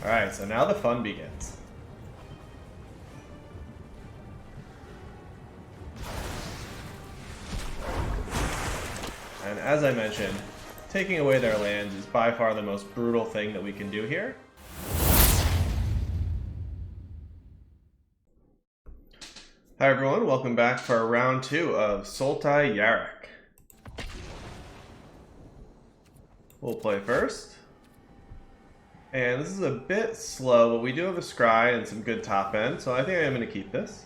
Alright, so now the fun begins. And as I mentioned, taking away their lands is by far the most brutal thing that we can do here. Hi everyone, welcome back for round 2 of Sultai Yarok. We'll play first. And this is a bit slow, but we do have a scry and some good top end, so I think I am going to keep this.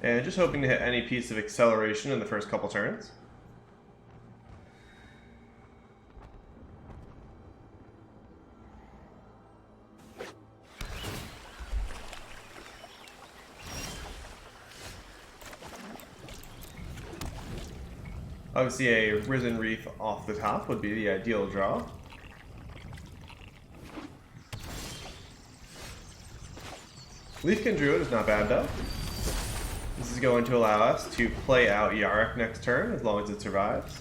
And just hoping to hit any piece of acceleration in the first couple turns. Obviously a Risen Reef off the top would be the ideal draw. Leafkin Druid is not bad though. This is going to allow us to play out Yarok next turn as long as it survives.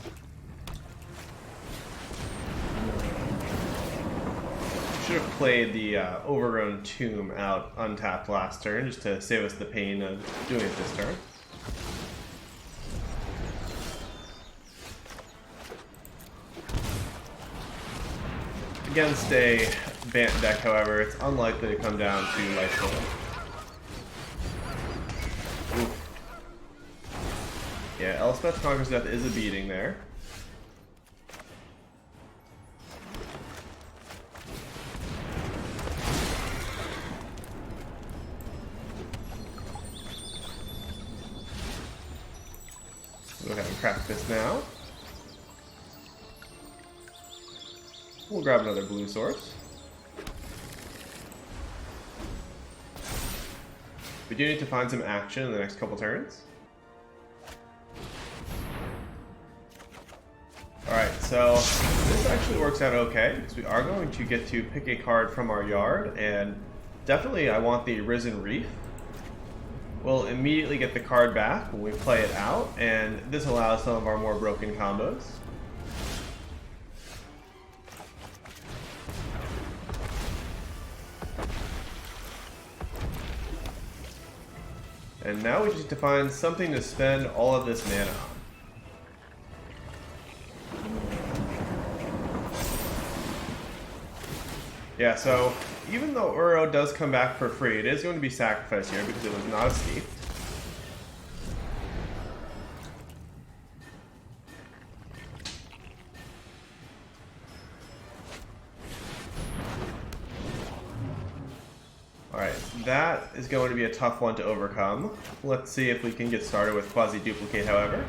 Should have played the Overgrown Tomb out untapped last turn just to save us the pain of doing it this turn. Against a Bant deck, however, it's unlikely to come down to life total. Yeah, Elspeth Conquers Death is a beating there. Go ahead and crack this now. We'll grab another blue source. We do need to find some action in the next couple turns. Alright, so this actually works out okay, because we are going to get to pick a card from our yard, and definitely I want the Risen Reef. We'll immediately get the card back when we play it out, and this allows some of our more broken combos. And now we just need to find something to spend all of this mana on. Yeah, so even though Uro does come back for free, it is going to be sacrificed here because it was not escaped. Alright, that is going to be a tough one to overcome. Let's see if we can get started with Quasi-Duplicate, however.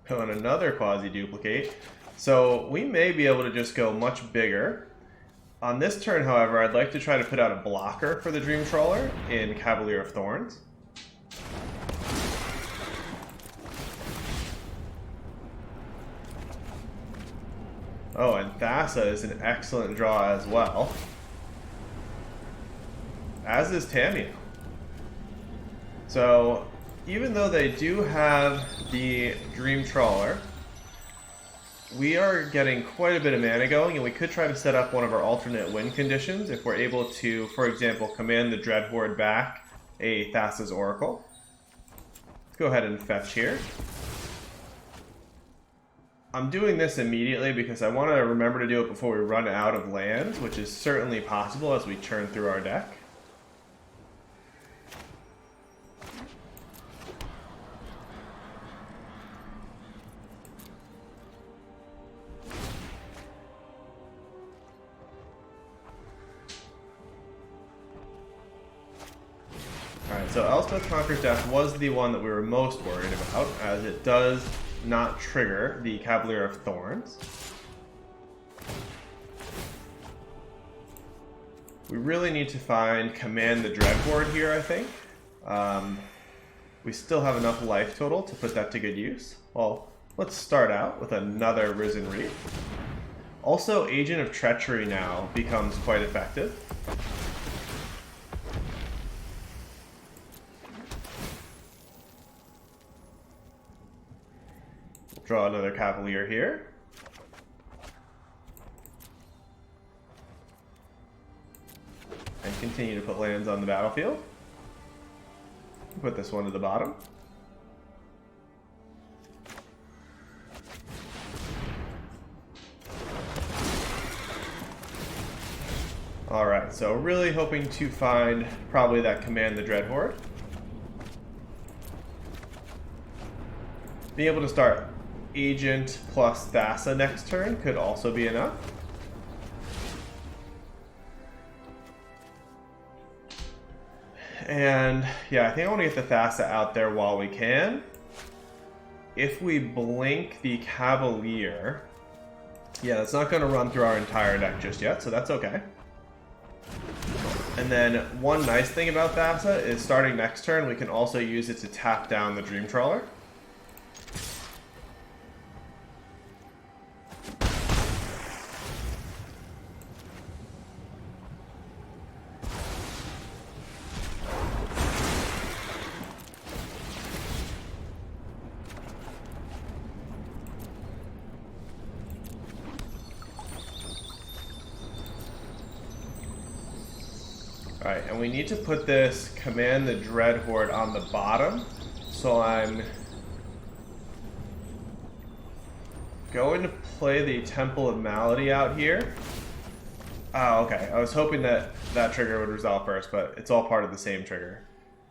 And another Quasi-Duplicate. So we may be able to just go much bigger. On this turn, however, I'd like to try to put out a blocker for the Dream Trawler in Cavalier of Thorns. Oh, and Thassa is an excellent draw as well. As is Tamiyo. So, even though they do have the Dream Trawler, we are getting quite a bit of mana going, and we could try to set up one of our alternate win conditions if we're able to, for example, command the Dreadhorde back a Thassa's Oracle. Let's go ahead and fetch here. I'm doing this immediately because I want to remember to do it before we run out of lands, which is certainly possible as we churn through our deck. Alright, so Elspeth Conquers Death was the one that we were most worried about, as it does not trigger the Cavalier of Thorns. We really need to find Command the Dreadhorde here, I think. We still have enough life total to put that to good use. Well, let's start out with another Risen Reef. Also, Agent of Treachery now becomes quite effective. Draw another Cavalier here. And continue to put lands on the battlefield. Put this one to the bottom. Alright, so really hoping to find probably that Command the Dreadhorde. Being able to start Agent plus Thassa next turn could also be enough. And yeah, I think I want to get the Thassa out there while we can. If we blink the Cavalier, yeah, that's not going to run through our entire deck just yet, so that's okay. And then one nice thing about Thassa is starting next turn, we can also use it to tap down the Dream Trawler. Alright, and we need to put this Command the Dreadhorde on the bottom. So I'm going to play the Temple of Malady out here. Oh, okay. I was hoping that that trigger would resolve first, but it's all part of the same trigger.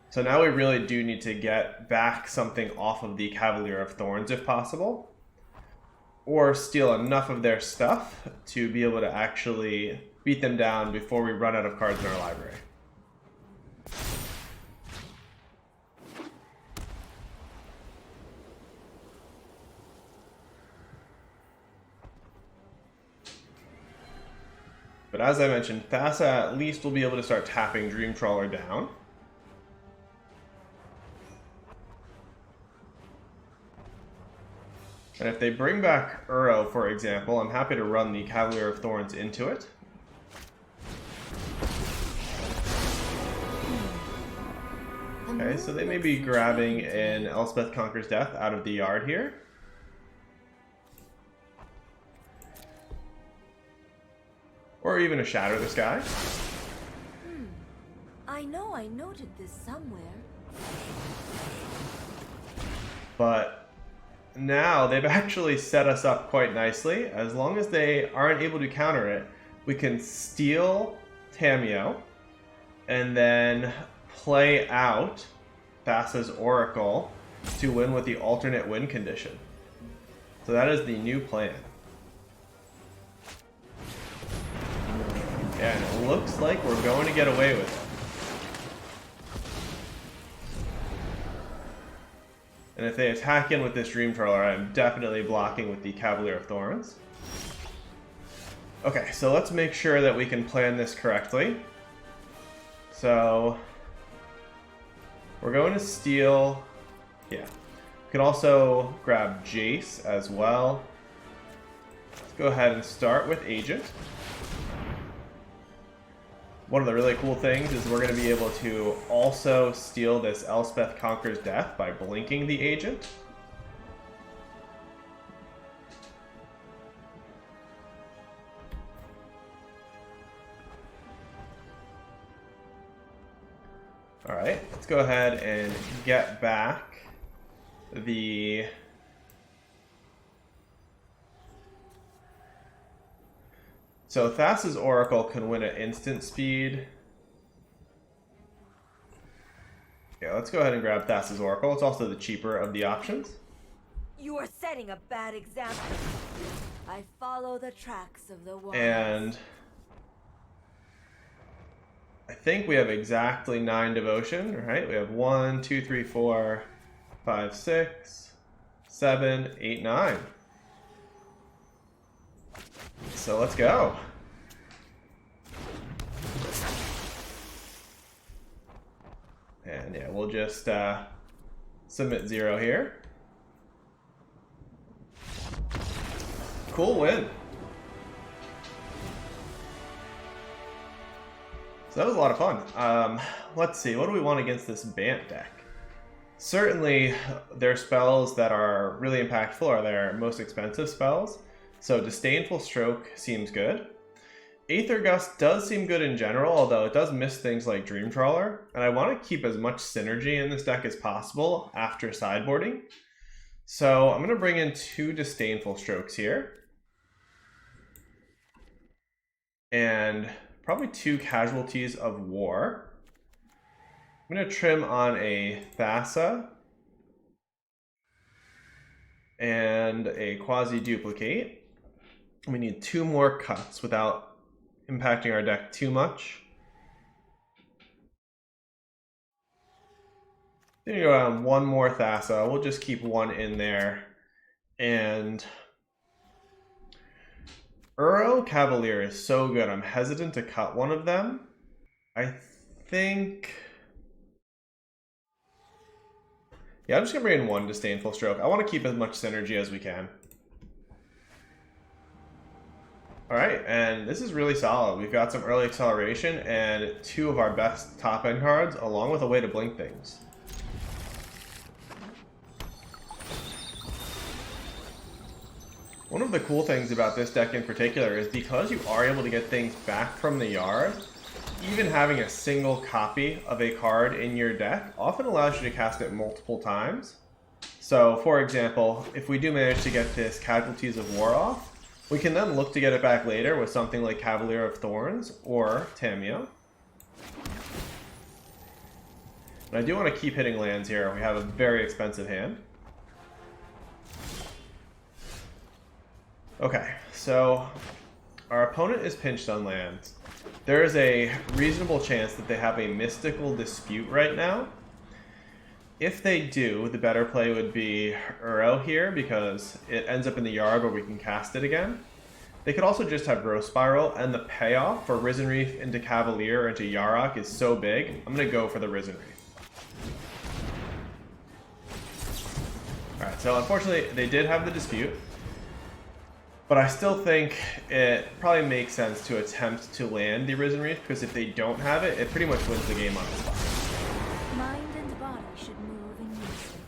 So now we really do need to get back something off of the Cavalier of Thorns if possible. Or steal enough of their stuff to be able to actually beat them down before we run out of cards in our library. But as I mentioned, Thassa at least will be able to start tapping Dream Trawler down. And if they bring back Uro, for example, I'm happy to run the Cavalier of Thorns into it. Okay, so they may be grabbing an Elspeth Conquers Death out of the yard here. Or even a Shatter the Sky. I know I noted this somewhere. But now they've actually set us up quite nicely. As long as they aren't able to counter it, we can steal Tamiyo and then play out Thassa's Oracle to win with the alternate win condition. So that is the new plan. And it looks like we're going to get away with it. And if they attack in with this Dream Trawler, I'm definitely blocking with the Cavalier of Thorns. Okay, so let's make sure that we can plan this correctly. So we're going to steal, yeah. We can also grab Jace as well. Let's go ahead and start with Agent. One of the really cool things is we're going to be able to also steal this Elspeth Conquers Death by blinking the Agent. Alright, let's go ahead and get back the... So Thassa's Oracle can win at instant speed. Yeah, let's go ahead and grab Thassa's Oracle. It's also the cheaper of the options. You are setting a bad example. I follow the tracks of the wise. And I think we have exactly 9 devotion, right? We have 1, 2, 3, 4, 5, 6, 7, 8, 9. So let's go. And yeah, we'll just submit 0 here. Cool win. So that was a lot of fun. Let's see, what do we want against this Bant deck? Certainly, their spells that are really impactful are their most expensive spells. So Disdainful Stroke seems good. Aether Gust does seem good in general, although it does miss things like Dream Trawler. And I want to keep as much synergy in this deck as possible after sideboarding. So I'm going to bring in 2 Disdainful Strokes here. And probably 2 Casualties of War. I'm going to trim on a Thassa and a Quasi-Duplicate. We need 2 more cuts without impacting our deck too much. Then you go on 1 more Thassa. We'll just keep 1 in there. And Uro Cavalier is so good. I'm hesitant to cut one of them. I think... yeah, I'm just going to bring in 1 Disdainful Stroke. I want to keep as much synergy as we can. Alright, and this is really solid. We've got some early acceleration and 2 of our best top-end cards, along with a way to blink things. One of the cool things about this deck in particular is because you are able to get things back from the yard, even having a single copy of a card in your deck often allows you to cast it multiple times. So, for example, if we do manage to get this Casualties of War off, we can then look to get it back later with something like Cavalier of Thorns or Tamiyo. And I do want to keep hitting lands here. We have a very expensive hand. Okay, so our opponent is pinched on lands. There is a reasonable chance that they have a Mystical Dispute right now. If they do, the better play would be Uro here because it ends up in the yard where we can cast it again. They could also just have Growth Spiral, and the payoff for Risen Reef into Cavalier or into Yarok is so big, I'm going to go for the Risen Reef. Alright, so unfortunately they did have the Dispute. But I still think it probably makes sense to attempt to land the Risen Reef, because if they don't have it, it pretty much wins the game on the spot. Mind and body should move in unison.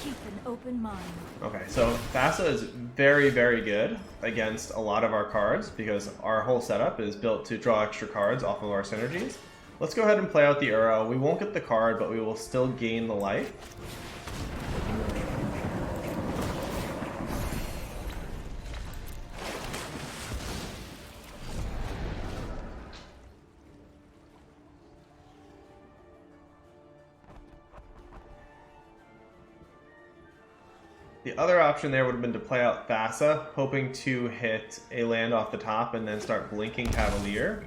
Keep an open mind. Okay, so Thassa is very, very good against a lot of our cards, because our whole setup is built to draw extra cards off of our synergies. Let's go ahead and play out the Uro. We won't get the card, but we will still gain the life. The other option there would have been to play out Thassa, hoping to hit a land off the top and then start blinking Cavalier.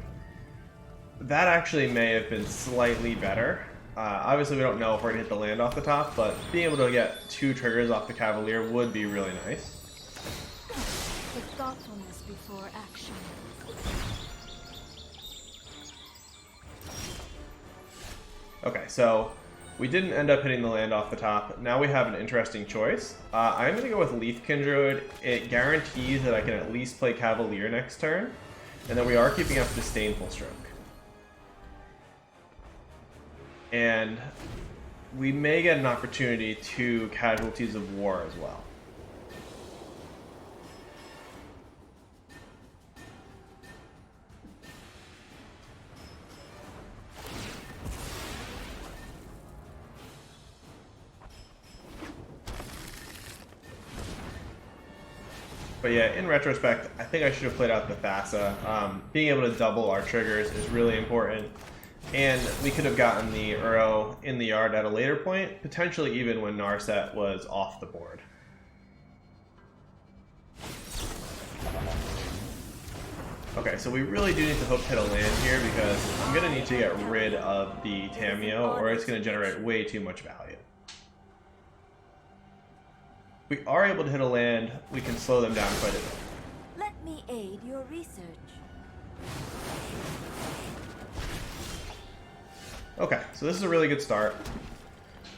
That actually may have been slightly better. Obviously we don't know if we're going to hit the land off the top, but being able to get 2 triggers off the Cavalier would be really nice. With thoughtfulness before action. Okay, so we didn't end up hitting the land off the top. Now we have an interesting choice. I'm going to go with Leafkin Druid. It guarantees that I can at least play Cavalier next turn. And then we are keeping up Disdainful Stroke. And we may get an opportunity to Casualties of War as well. But yeah, in retrospect, I think I should have played out the Thassa. Being able to double our triggers is really important. And we could have gotten the Uro in the yard at a later point, potentially even when Narset was off the board. Okay, so we really do need to hope to hit a land here because I'm going to need to get rid of the Tamiyo or it's going to generate way too much value. If we are able to hit a land, we can slow them down quite a bit. Let me aid your research. Okay, so this is a really good start.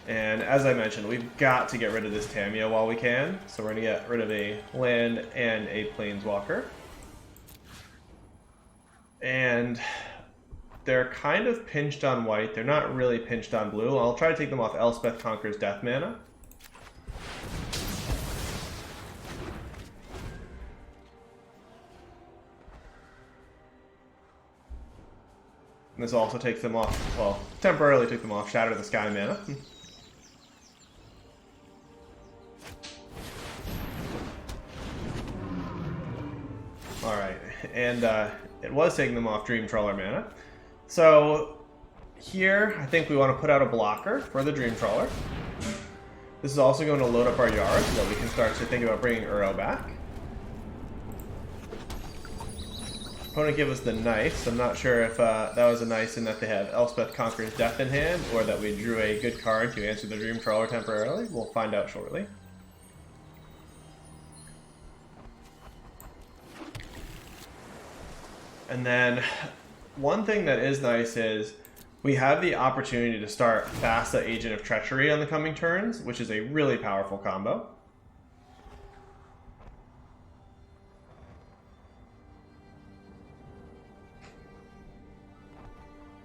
And as I mentioned, we've got to get rid of this Tamiyo while we can. So we're going to get rid of a land and a Planeswalker. And they're kind of pinched on white. They're not really pinched on blue. I'll try to take them off Elspeth Conqueror's Death mana. And this also takes them off, well, temporarily took them off Shatter the Sky mana. Alright, and it was taking them off Dream Trawler mana. So here, I think we want to put out a blocker for the Dream Trawler. This is also going to load up our Yarok so that we can start to think about bringing Uro back. Opponent give us the Nice. I'm not sure if that was a Nice in that they have Elspeth Conqueror's Death in hand, or that we drew a good card to answer the Dream Trawler temporarily. We'll find out shortly. And then one thing that is nice is we have the opportunity to start Thassa Agent of Treachery on the coming turns, which is a really powerful combo.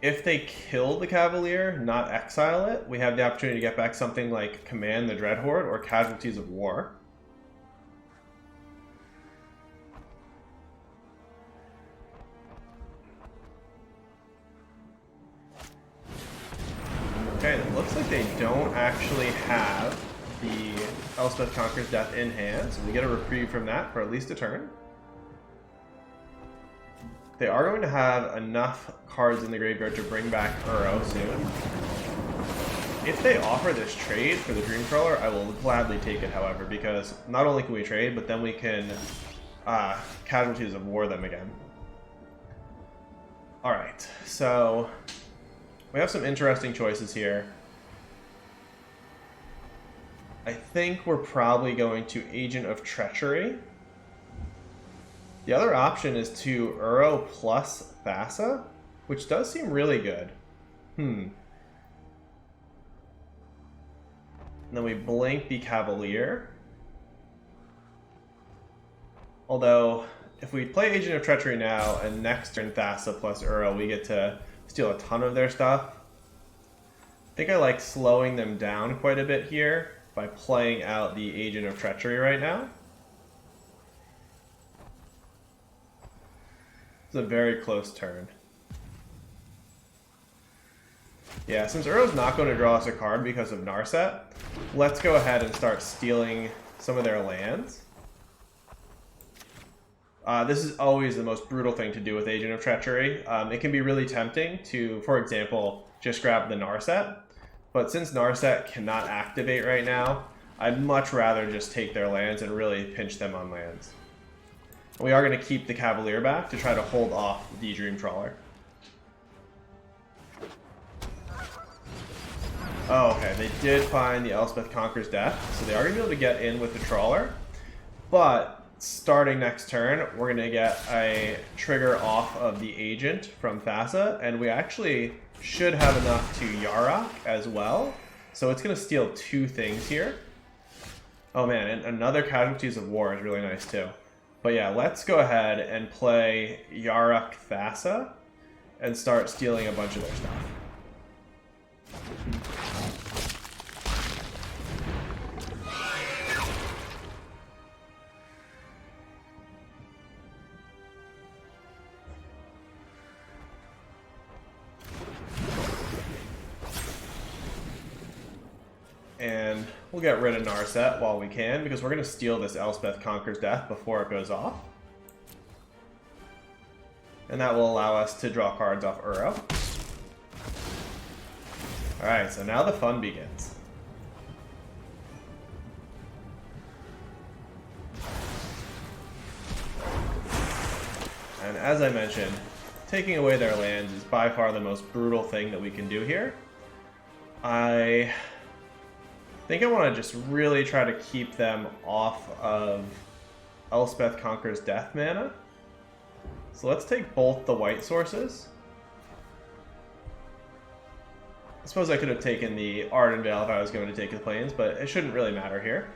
If they kill the Cavalier, not exile it, we have the opportunity to get back something like Command the Dreadhorde or Casualties of War. Okay, it looks like they don't actually have the Elspeth Conqueror's Death in hand, so we get a reprieve from that for at least a turn. They are going to have enough cards in the graveyard to bring back Uro soon. If they offer this trade for the Dream Trawler, I will gladly take it, however, because not only can we trade, but then we can Casualties of War them again. Alright, so we have some interesting choices here. I think we're probably going to Agent of Treachery. The other option is to Uro plus Thassa, which does seem really good. And then we blink the Cavalier. Although, if we play Agent of Treachery now, and next turn Thassa plus Uro, we get to steal a ton of their stuff. I think I like slowing them down quite a bit here by playing out the Agent of Treachery right now. It's a very close turn. Yeah, since Uro's not going to draw us a card because of Narset, let's go ahead and start stealing some of their lands. This is always the most brutal thing to do with Agent of Treachery. It can be really tempting to, for example, just grab the Narset. But since Narset cannot activate right now, I'd much rather just take their lands and really pinch them on lands. We are going to keep the Cavalier back to try to hold off the Dream Trawler. Oh, okay. They did find the Elspeth Conqueror's Death, so they are going to be able to get in with the Trawler. But starting next turn, we're going to get a trigger off of the Agent from Thassa, and we actually should have enough to Yarok as well. So it's going to steal two things here. Oh man, and another Casualties of War is really nice too. But yeah, let's go ahead and play Yarok Thassa and start stealing a bunch of their stuff. And we'll get rid of Narset while we can, because we're going to steal this Elspeth Conqueror's Death before it goes off. And that will allow us to draw cards off Uro. Alright, so now the fun begins. And as I mentioned, taking away their lands is by far the most brutal thing that we can do here. I think I want to just really try to keep them off of Elspeth Conqueror's Death mana. So let's take both the white sources. I suppose I could have taken the Ardenvale if I was going to take the Plains, but it shouldn't really matter here.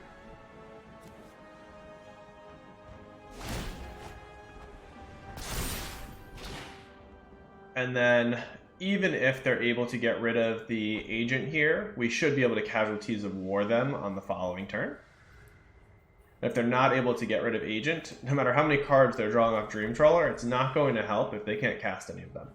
And then even if they're able to get rid of the agent here, we should be able to Casualties of War them on the following turn. If they're not able to get rid of agent, no matter how many cards they're drawing off Dream Trawler, it's not going to help if they can't cast any of them.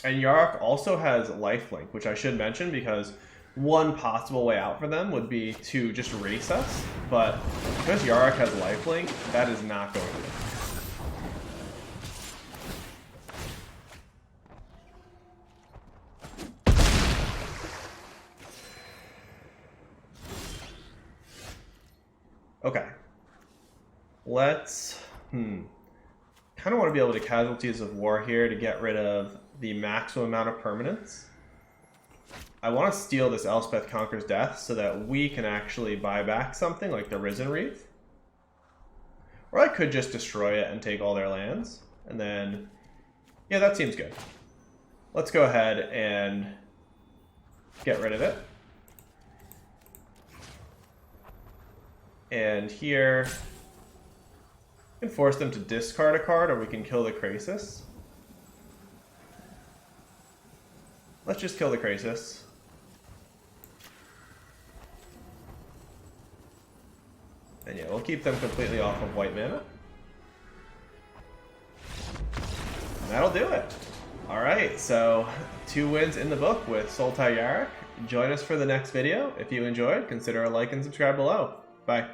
And Yarok also has lifelink, which I should mention because one possible way out for them would be to just race us, but because Yarok has lifelink, that is not going to work. Okay. Let's kind of want to be able to Casualties of War here to get rid of the maximum amount of permanents. I want to steal this Elspeth Conquers Death so that we can actually buy back something like the Risen Wreath. Or I could just destroy it and take all their lands. And then, yeah, that seems good. Let's go ahead and get rid of it. And here, we can force them to discard a card, or we can kill the Krasis. Let's just kill the Krasis. And yeah, we'll keep them completely off of white mana. And that'll do it. Alright, so 2 wins in the book with Sultai Yarok. Join us for the next video. If you enjoyed, consider a like and subscribe below. Bye.